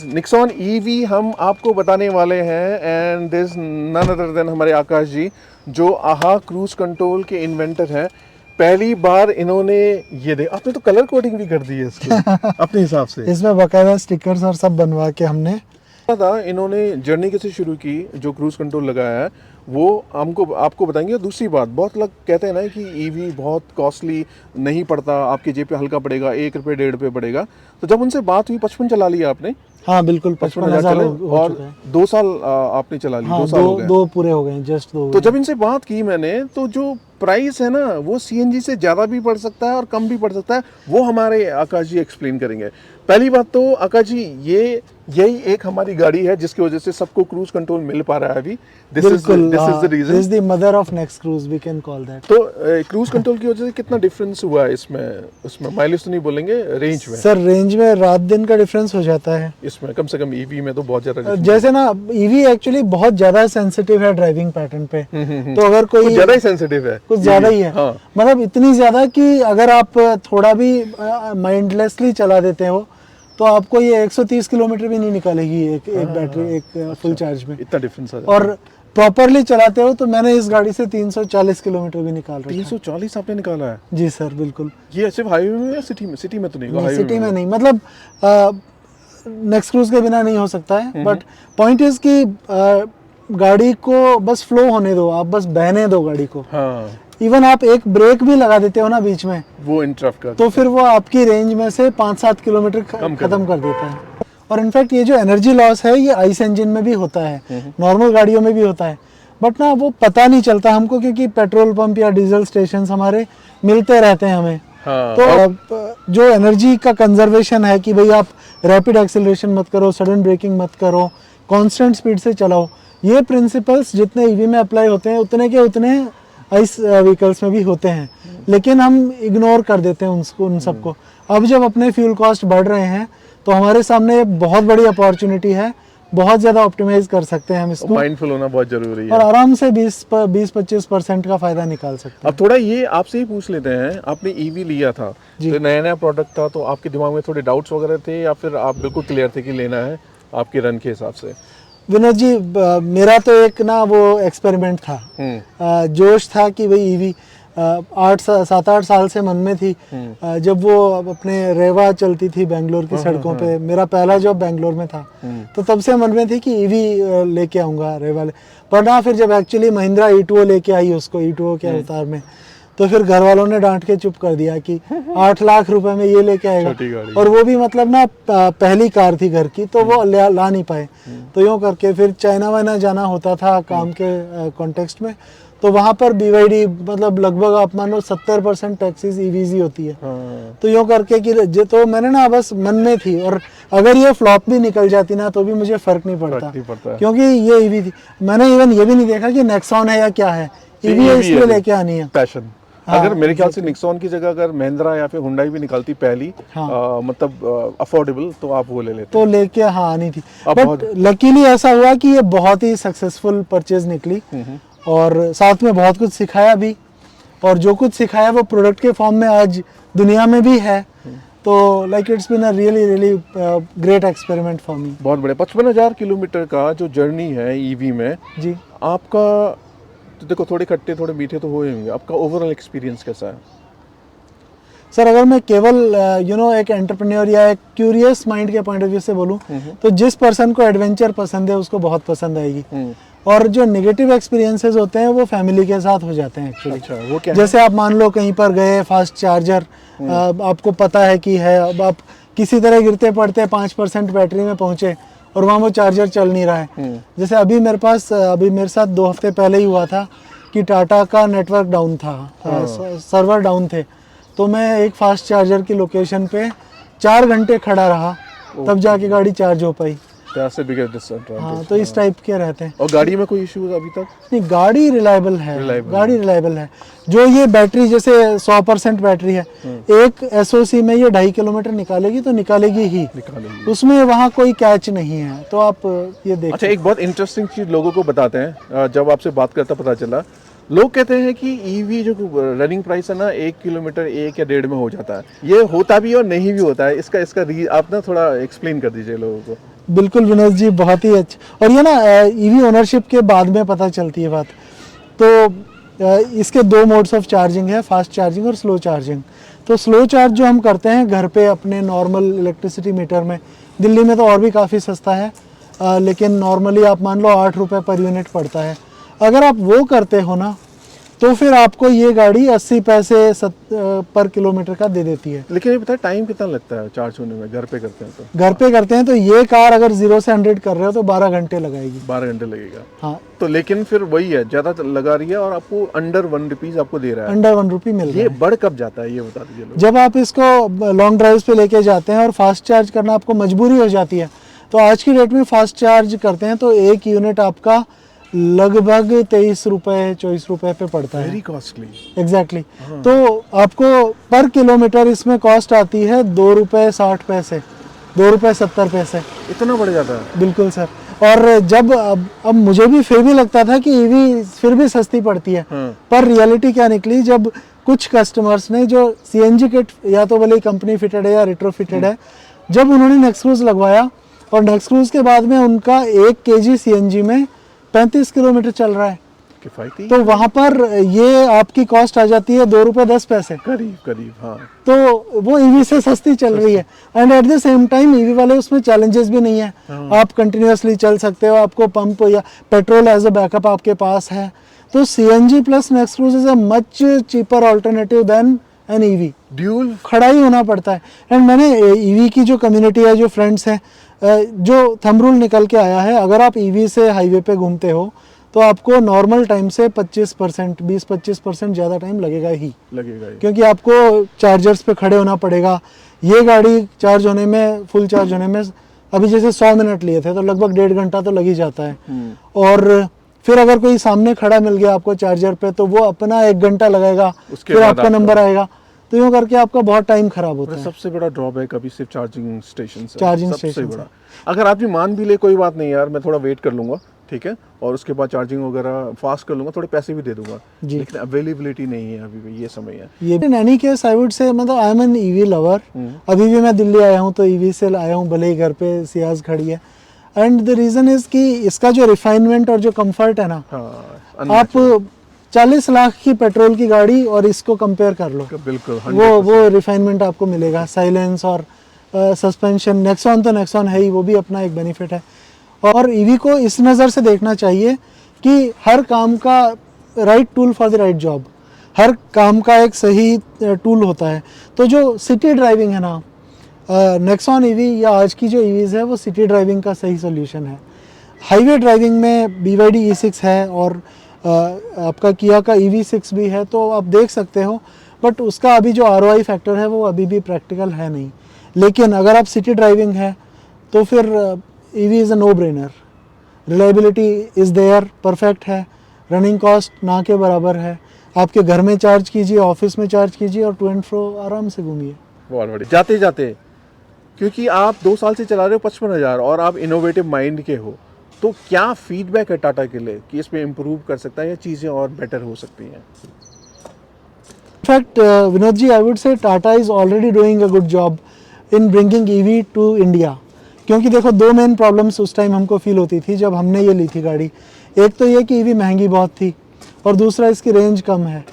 Guys, Nixon EV हम आपको बताने वाले हैं and this none other than हमारे आकाश जी, जो आहा क्रूज कंट्रोल के इन्वेंटर हैं। पहली बार इन्होंने ये दे, आपने तो कलर कोडिंग भी कर दी है इसको अपने हिसाब से। इसमें बकायदा स्टिकर्स और सब बनवा के हमने था इन्होंने जर्नी कैसे शुरू की, जो क्रूज कंट्रोल लगाया है वो हमको आपको बताएंगे। और दूसरी बात, बहुत लोग कहते हैं ना कि ईवी बहुत कॉस्टली नहीं पड़ता, आपकी जेब पे हल्का पड़ेगा, 1 रुपये 1.5 रुपये पड़ेगा। तो जब उनसे बात हुई, 55 चला लिया आपने? हाँ बिल्कुल, 55,000 हो और चुका है। 2 साल आपने चला ली? हाँ, 2 साल हो गए? दो पूरे हो गए, जस्ट 2। तो जब इनसे बात की मैंने, तो जो प्राइस है ना वो सीएनजी से ज़्यादा भी पड़ सकता है और कम भी पड़ सकता है, वो हमारे आकाश जी एक्सप्लेन करेंगे। पहली बात तो आकाश जी, यही एक हमारी गाड़ी है जिसकी वजह से सबको क्रूज कंट्रोल मिल पा रहा है अभी। This is the reason, this the mother of next cruise, we can call that. तो क्रूज कंट्रोल की वजह से कितना डिफरेंस हुआ है इसमें माइलेज तो नहीं बोलेंगे, रेंज में? सर रेंज में रात दिन का डिफरेंस हो जाता है इसमें कम से कम ईवी में तो बहुत ज्यादा जैसे ना, ईवी एक्चुअली बहुत ज्यादा सेंसिटिव है ड्राइविंग पैटर्न पे। तो अगर कोई कुछ ज्यादा ही सेंसिटिव है, कुछ ज्यादा ही है। हाँ। मतलब इतनी ज्यादा कि अगर आप थोड़ा भी माइंडलेसली चला देते हो तो आपको ये 130 किलोमीटर भी नहीं निकालेगी एक बैटरी, एक फुल चार्ज में। इतना डिफरेंस है। और प्रॉपरली चलाते हो तो मैंने इस गाड़ी से 340 किलोमीटर भी निकाल रखा है। 340 आपने निकाला है? जी सर, बिल्कुल। ये सिर्फ हाईवे में या सिटी में? सिटी में तो नहीं, सिटी में नहीं, मतलब नेक्स्ट क्रूज के बिना नहीं हो सकता है। बट पॉइंट इज कि गाड़ी को बस फ्लो होने दो, आप बस बहने दो गाड़ी को। हाँ। इवन आप एक ब्रेक भी लगा देते हो ना बीच में, वो इंटरप्ट कर, तो फिर वो आपकी रेंज में से 5-7 किलोमीटर खत्म कर देता है। और इनफैक्ट ये जो एनर्जी लॉस है, ये आइस इंजन में भी होता है, नॉर्मल गाड़ियों में भी होता है, बट ना वो पता नहीं चलता हमको, क्योंकि पेट्रोल पंप या डीजल स्टेशन हमारे मिलते रहते हैं हमें। हाँ। तो जो एनर्जी का कंजर्वेशन है कि भाई आप रैपिड एक्सेलरेशन मत करो, सडन ब्रेकिंग मत करो, कांस्टेंट स्पीड से चलाओ, ये प्रिंसिपल्स जितने ईवी में अप्लाई होते हैं उतने के उतने आइस व्हीकल्स में भी होते हैं, लेकिन हम इग्नोर कर देते हैं उन सबको। अब जब अपने फ्यूल कॉस्ट बढ़ रहे हैं तो हमारे सामने एक बहुत बड़ी अपॉर्चुनिटी है, बहुत ज़्यादा ऑप्टिमाइज कर सकते हैं हम इसको। माइंडफुल होना बहुत जरूरी है और आराम से 20-25% का फायदा निकाल सकते हैं। अब थोड़ा ये आपसे ही पूछ लेते हैं, आपने ईवी लिया था तो नया प्रोडक्ट था, तो आपके दिमाग में थोड़े डाउट्स वगैरह थे या फिर आप बिल्कुल क्लियर थे कि लेना है आपके रन के हिसाब से? विनोद जी, मेरा तो एक ना वो एक्सपेरिमेंट था, जोश था कि भाई ईवी 7-8 साल से मन में थी। जब वो अपने रेवा चलती थी बेंगलोर की सड़कों पे, मेरा पहला जॉब बेंगलोर में था, तो तब से मन में थी कि ईवी लेके आऊँगा रेवा। पर ना फिर जब एक्चुअली महिंद्रा E2O लेके आई उसको, E2O के अवतार में, तो फिर घर वालों ने डांट के चुप कर दिया कि 8 लाख रुपए में ये लेके आएगा, और वो भी मतलब ना पहली कार थी घर की, तो वो ला नहीं पाए। तो यूँ करके फिर चाइना वाइना जाना होता था काम के कॉन्टेक्स्ट में, तो वहाँ पर BYD मतलब लगभग आप मान लो 70% टैक्सीज ईवीज ही होती है। तो यूँ करके कि तो मैंने ना बस मन में थी, और अगर ये फ्लॉप भी निकल जाती ना तो भी मुझे फर्क नहीं पड़ता, क्योंकि ये ईवी थी। मैंने इवन ये भी नहीं देखा कि नेक्सॉन है या क्या है, ईवी है इसलिए लेके आनी है। पैशन। अगर मेरे ख्याल से निक्सॉन की जगह अगर महिंद्रा या फिर हुंडई भी निकलती पहली, मतलब अफोर्डेबल, तो आप वो ले लेते? तो लेके आनी थी, बट लकीली ऐसा हुआ कि ये बहुत ही सक्सेसफुल परचेज निकली, और साथ में बहुत कुछ सिखाया भी, और जो कुछ सिखाया वो प्रोडक्ट के फॉर्म में आज दुनिया में भी है। तो like it's been a really great experiment for me. बहुत बड़े 55,000 किलोमीटर का जो जर्नी है ईवी में जी, आपका तो देखो, थोड़े खट्टे थोड़े मीठे तो हो ही होंगे, आपका ओवरऑल एक्सपीरियंस कैसा है? सर अगर मैं केवल एक एंटरप्रेन्योर या एक क्यूरियस माइंड के पॉइंट ऑफ व्यू से बोलूं, तो जिस पर्सन को एडवेंचर पसंद है उसको बहुत पसंद आएगी। और जो नेगेटिव एक्सपीरियंसेस होते हैं वो फैमिली के साथ हो जाते हैं एक्चुअली। अच्छा, वो क्या जैसे आप मान लो कहीं पर गए, फास्ट चार्जर आपको पता है कि है, अब आप किसी तरह गिरते पड़ते 5% बैटरी में पहुंचे और वहाँ वो चार्जर चल नहीं रहा है। जैसे अभी मेरे साथ 2 हफ्ते पहले ही हुआ था कि टाटा का नेटवर्क डाउन था, सर्वर डाउन थे, तो मैं एक फास्ट चार्जर की लोकेशन पे 4 घंटे खड़ा रहा, तब जाके गाड़ी चार्ज हो पाई। हाँ, तो इस टाइप के रहते हैं। और गाड़ी में कोई इश्यूज अभी तक नहीं, गाड़ी रिलायबल है। जो ये बैटरी जैसे 100% बैटरी है, एक SOC में ये 2.5 किलोमीटर निकालेगी तो निकालेगी ही, उसमें वहाँ कोई कैच नहीं है। तो आप ये देखिए। अच्छा, एक बहुत इंटरेस्टिंग चीज लोगों को बताते हैं, जब आपसे बात करता पता चला, लोग कहते हैं कि ईवी जो रनिंग प्राइस है ना 1 किलोमीटर 1 या 1.5 में हो जाता है। ये होता भी और नहीं भी होता है, इसका आप ना थोड़ा एक्सप्लेन कर दीजिए लोगों को। बिल्कुल विनोद जी, बहुत ही अच्छा। और ये ना ईवी ओनरशिप के बाद में पता चलती है बात। तो इसके दो मोड्स ऑफ चार्जिंग है, फास्ट चार्जिंग और स्लो चार्जिंग। तो स्लो चार्ज जो हम करते हैं घर पे अपने नॉर्मल इलेक्ट्रिसिटी मीटर में, दिल्ली में तो और भी काफ़ी सस्ता है, लेकिन नॉर्मली आप मान लो 8 रुपये पर यूनिट पड़ता है। अगर आप वो करते हो ना, तो फिर आपको ये गाड़ी 80 पैसे पर किलोमीटर का दे देती है। लेकिन ये पता है टाइम कितना लगता है चार्ज होने में, घर पे करते हैं तो? घर पे करते हैं तो ये कार अगर 0 से 100 कर रहे हो तो 12 घंटे लगाएगी। 12 घंटे लगेगा। हाँ, तो लेकिन फिर वही है, ज्यादा लगा रही है और आपको अंडर 1 रुपीज आपको दे रहा है। अंडर 1 रुपी मिल रहा ये है। बढ़ कब जाता है ये बता दीजिए लोग। जब आप इसको लॉन्ग ड्राइव पे लेके जाते हैं और फास्ट चार्ज करना आपको मजबूरी हो जाती है, तो आज की डेट में फास्ट चार्ज करते हैं तो एक यूनिट आपका लगभग 23 रुपये 24 रुपये पे पड़ता है। Very costly. एग्जैक्टली। तो आपको पर किलोमीटर इसमें कॉस्ट आती है 2 रुपये 60 पैसे, 2 रुपये 70 पैसे। इतना बढ़ जाता है? बिल्कुल सर। और जब अब मुझे भी फिर भी लगता था कि ईवी फिर भी सस्ती पड़ती है, पर रियलिटी क्या निकली, जब कुछ कस्टमर्स ने जो सीएनजी किट या तो भले कंपनी फिटेड है या रिट्रोफिटेड है, जब उन्होंने नेक्स्ट क्रूज लगवाया और नेक्स्ट क्रूज के बाद में उनका 1 kg सीएनजी में 35 किलोमीटर चल रहा है, किफायती। तो वहां पर ये आपकी कॉस्ट आ जाती है 2 रुपये 10 पैसे करीब करीब। हाँ, तो वो ईवी से सस्ती चल रही है। And at the same time EV वाले उसमें चैलेंजेस भी नहीं है। आप कंटिन्यूअसली चल सकते हो, आपको पंप या पेट्रोल एज अ बैकअप आपके पास है। तो CNG plus next cruise is a much cheaper alternative than an EV. Dual खड़ा ही होना पड़ता है। एंड मैंने ईवी की जो कम्युनिटी है, जो फ्रेंड्स हैं, जो थंब रूल निकल के आया है, अगर आप ईवी से हाईवे पे घूमते हो तो आपको नॉर्मल टाइम से 25% 20-25% ज़्यादा टाइम लगेगा ही, क्योंकि आपको चार्जर्स पे खड़े होना पड़ेगा। ये गाड़ी चार्ज होने में, फुल चार्ज होने में अभी जैसे 100 मिनट लिए थे तो लगभग 1.5 घंटा तो लग ही जाता है। और फिर अगर कोई सामने खड़ा मिल गया आपको चार्जर पे तो वो अपना 1 घंटा लगाएगा, फिर आपका नंबर आएगा, तो यूँ करके आपका बहुत टाइम खराब होता है। सबसे बड़ा ड्रॉबैक अभी सिर्फ चार्जिंग स्टेशन से। चार्जिंग सबसे स्टेशन बड़ा। अगर आदमी मान भी ले कोई बात नहीं यार, मैं थोड़ा वेट कर लूंगा, ठीक है, और उसके बाद चार्जिंग वगैरह फास्ट कर लूंगा, थोड़े पैसे भी दे दूंगा, लेकिन अवेलेबिलिटी नहीं है अभी भी, ये समय है। ये in any case I would say, मतलब I am an EV lover. अभी भी मैं दिल्ली आया हूँ तो ईवी से आया हूँ, भले ही घर पे सियाज खड़ी है। एंड द रीजन इज कि इसका जो रिफाइनमेंट और जो कंफर्ट है ना, आप 40 लाख की पेट्रोल की गाड़ी और इसको कंपेयर कर लो, बिल्कुल वो रिफाइनमेंट आपको मिलेगा। साइलेंस और सस्पेंशन, नेक्सॉन तो नेक्सॉन है ही, वो भी अपना एक बेनिफिट है। और ईवी को इस नज़र से देखना चाहिए कि हर काम का right tool for the right job, हर काम का एक सही टूल होता है। तो जो सिटी ड्राइविंग है ना, नेक्सॉन ईवी या आज की जो ईवीज़ है वो सिटी ड्राइविंग का सही सोल्यूशन है। हाईवे ड्राइविंग में BYD E6 है और आपका किया का EV6 भी है, तो आप देख सकते हो, बट उसका अभी जो ROI फैक्टर है वो अभी भी प्रैक्टिकल है नहीं। लेकिन अगर आप सिटी ड्राइविंग है तो फिर EV is a no brainer. Reliability is there, perfect है, रनिंग कॉस्ट ना के बराबर है, आपके घर में चार्ज कीजिए, ऑफिस में चार्ज कीजिए और टू एंड फ्रो आराम से घूमिए। बहुत बढ़िया। जाते जाते, क्योंकि आप 2 साल से चला रहे हो 55,000 और आप इनोवेटिव माइंड के हो, तो क्या फीडबैक है टाटा के लिए कि इसमें इम्प्रूव कर सकता है या चीज़ें और बेटर हो सकती हैं? In fact Vinod ji, I would say Tata is already doing a good job in bringing EV to India. क्योंकि देखो, 2 मेन प्रॉब्लम्स उस टाइम हमको फील होती थी जब हमने ये ली थी गाड़ी। एक तो ये कि ईवी महंगी बहुत थी और दूसरा इसकी रेंज कम है।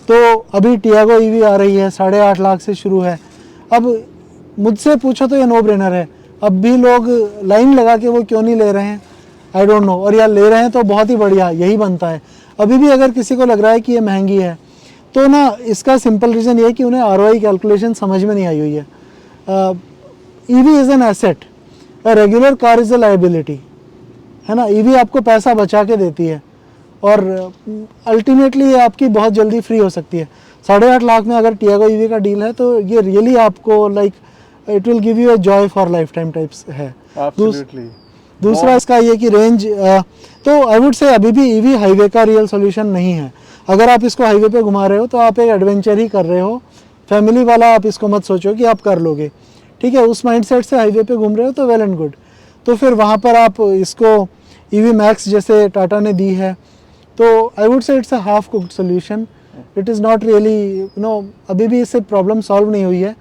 तो अभी टियागो ईवी आ रही है, 8.5 लाख से शुरू है। अब मुझसे पूछो तो ये नो ब्रेनर है। अब भी लोग लाइन लगा के वो क्यों नहीं ले रहे हैं, आई डोंट नो। और या ले रहे हैं तो बहुत ही बढ़िया, यही बनता है। अभी भी अगर किसी को लग रहा है कि ये महंगी है तो ना, इसका सिंपल रीज़न ये है कि उन्हें ROI कैलकुलेशन समझ में नहीं आई हुई है। EV is an asset, a regular car is a liability, है ना। ईवी आपको पैसा बचा के देती है और अल्टीमेटली ये आपकी बहुत जल्दी फ्री हो सकती है। 8.5 लाख में अगर टियागो ईवी का डील है तो ये रियली आपको like it will give you a joy for life time types है। दूसरा इसका ये कि रेंज, तो आई वुड से अभी भी ईवी हाईवे का रियल सॉल्यूशन नहीं है। अगर आप इसको हाईवे पे घुमा रहे हो तो आप एक एडवेंचर ही कर रहे हो, फैमिली वाला आप इसको मत सोचो कि आप कर लोगे, ठीक है। उस माइंडसेट से हाईवे पे घूम रहे हो तो वेल एंड गुड। तो फिर वहाँ पर आप इसको EV मैक्स जैसे टाटा ने दी है, तो आई वुड से it's a half cooked solution. It is not really, अभी भी इससे प्रॉब्लम सॉल्व नहीं हुई है।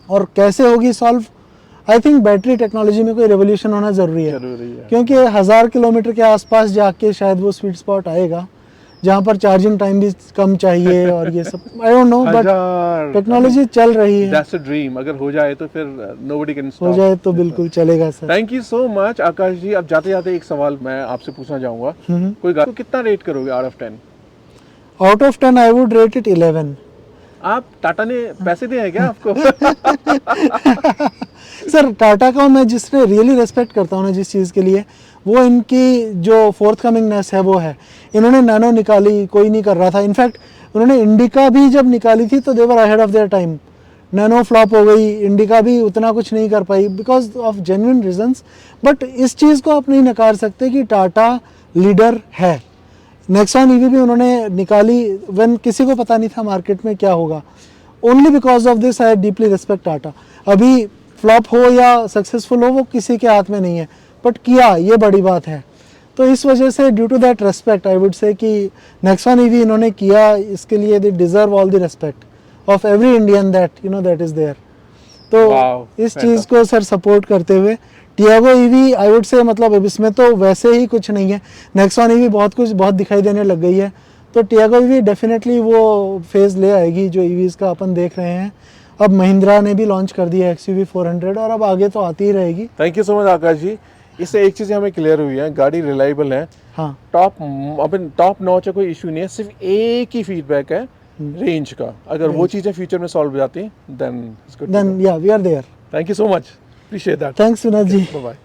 और कैसे होगी solve, I think battery technology में कोई रेवोल्यूशन होना ज़रूरी है, जरूरी है। क्योंकि 1000 किलोमीटर के आसपास जाके शायद वो स्वीट स्पॉट आएगा जहाँ पर चार्जिंग टाइम भी कम चाहिए और ये सब I don't know, but technology चल रही है। दैट्स अ ड्रीम, अगर हो जाए तो फिर नोबडी कैन स्टॉप। हो जाए तो बिल्कुल चलेगा sir. Thank you so much Akash ji. अब जाते जाते एक सवाल मैं आपसे पूछना चाहूंगा, कोई गाड़ी को कितना रेट करोगे out of 10? Out of 10 I would rate it 11। आप टाटा ने पैसे दिए हैं क्या आपको? सर टाटा का मैं जिसने रियली रेस्पेक्ट करता हूँ ना जिस चीज़ के लिए, वो इनकी जो फोर्थ कमिंगनेस है वो है। इन्होंने नैनो निकाली, कोई नहीं कर रहा था। इनफैक्ट उन्होंने इंडिका भी जब निकाली थी तो they were ahead of their time. Nano flop हो गई, इंडिका भी उतना कुछ नहीं कर पाई because of genuine reasons. But इस चीज़ को आप नहीं नकार सकते कि टाटा लीडर है। नेक्सॉन ईवी भी उन्होंने निकाली व्हेन किसी को पता नहीं था मार्केट में क्या होगा। Only because of this I deeply respect Tata. अभी फ्लॉप हो या सक्सेसफुल हो वो किसी के हाथ में नहीं है, बट किया ये बड़ी बात है। तो इस वजह से due to that respect I would say कि नेक्सॉन ईवी इन्होंने किया, इसके लिए they deserve all the respect of every Indian that that is there. तो इस चीज़ को सर सपोर्ट करते हुए Tiago EV I would say, मतलब अब इसमें तो वैसे ही कुछ नहीं है, नेक्सॉन ईवी बहुत दिखाई देने लग गई है, तो टियागो ईवी डेफिनेटली वो फेज़ ले आएगी जो ईवीज़ का अपन देख रहे हैं। अब महिंद्रा ने भी लॉन्च कर दिया XUV 400 और अब आगे तो आती ही रहेगी। Thank you so much Akash जी। इससे एक चीज़ हमें क्लियर हुई है, गाड़ी रिलायबल है, हाँ टॉप नॉच है, कोई इशू नहीं है। सिर्फ एक ही फीडबैक है रेंज का। अगर वो चीज़ें फ्यूचर में सॉल्व हो जाती हैं देन या we are there. Thank you so much, appreciate that. Thanks Vinod ji. Bye bye.